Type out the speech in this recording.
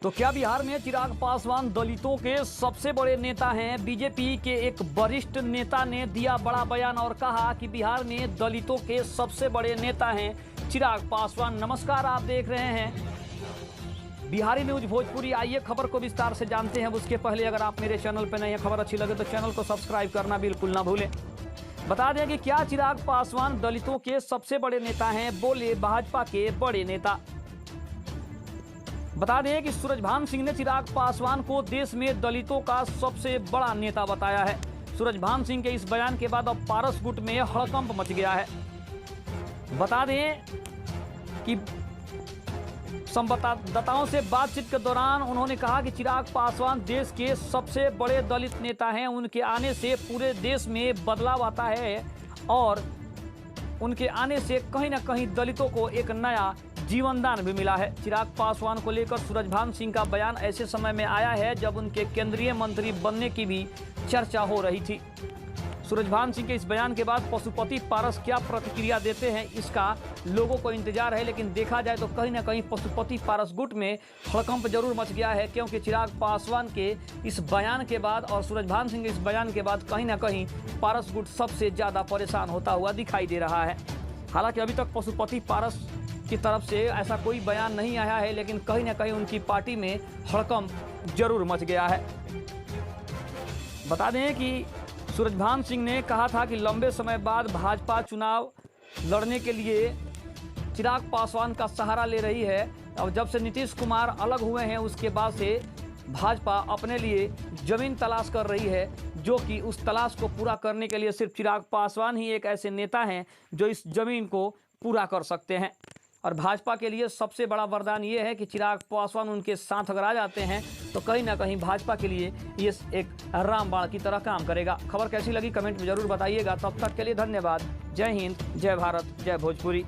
तो क्या बिहार में चिराग पासवान दलितों के सबसे बड़े नेता हैं? बीजेपी के एक वरिष्ठ नेता ने दिया बड़ा बयान और कहा कि बिहार में दलितों के सबसे बड़े नेता हैं चिराग पासवान। नमस्कार, आप देख रहे हैं बिहारी न्यूज भोजपुरी। आइए खबर को विस्तार से जानते हैं। उसके पहले अगर आप मेरे चैनल पर नए हैं, खबर अच्छी लगे तो चैनल को सब्सक्राइब करना बिल्कुल ना भूलें। बता दें कि क्या चिराग पासवान दलितों के सबसे बड़े नेता हैं? बोले भाजपा के बड़े नेता। बता दें कि सूरजभान सिंह ने चिराग पासवान को देश में दलितों का सबसे बड़ा नेता बताया है। सूरजभान सिंह के इस बयान के बाद अब पारस गुट में हड़कंप मच गया है। बता दें कि संवाददाताओं से बातचीत के दौरान उन्होंने कहा कि चिराग पासवान देश के सबसे बड़े दलित नेता हैं। उनके आने से पूरे देश में बदलाव आता है और उनके आने से कहीं ना कहीं दलितों को एक नया जीवनदान भी मिला है। चिराग पासवान को लेकर सूरजभान सिंह का बयान ऐसे समय में आया है जब उनके केंद्रीय मंत्री बनने की भी चर्चा हो रही थी। सूरजभान सिंह के इस बयान के बाद पशुपति पारस क्या प्रतिक्रिया देते हैं, इसका लोगों को इंतजार है। लेकिन देखा जाए तो कहीं ना कहीं पशुपति पारस गुट में हड़कंप जरूर मच गया है, क्योंकि चिराग पासवान के इस बयान के बाद और सूरजभान सिंह के इस बयान के बाद कहीं ना कहीं पारस गुट सबसे ज़्यादा परेशान होता हुआ दिखाई दे रहा है। हालांकि अभी तक पशुपति पारस की तरफ से ऐसा कोई बयान नहीं आया है, लेकिन कहीं ना कहीं उनकी पार्टी में हड़कंप जरूर मच गया है। बता दें कि सूरजभान सिंह ने कहा था कि लंबे समय बाद भाजपा चुनाव लड़ने के लिए चिराग पासवान का सहारा ले रही है। और जब से नीतीश कुमार अलग हुए हैं उसके बाद से भाजपा अपने लिए जमीन तलाश कर रही है, जो कि उस तलाश को पूरा करने के लिए सिर्फ चिराग पासवान ही एक ऐसे नेता हैं जो इस जमीन को पूरा कर सकते हैं। और भाजपा के लिए सबसे बड़ा वरदान ये है कि चिराग पासवान उनके साथ अगर आ जाते हैं तो कहीं ना कहीं भाजपा के लिए ये एक रामबाण की तरह काम करेगा। खबर कैसी लगी कमेंट में जरूर बताइएगा। तब तक के लिए धन्यवाद। जय हिंद, जय भारत, जय भोजपुरी।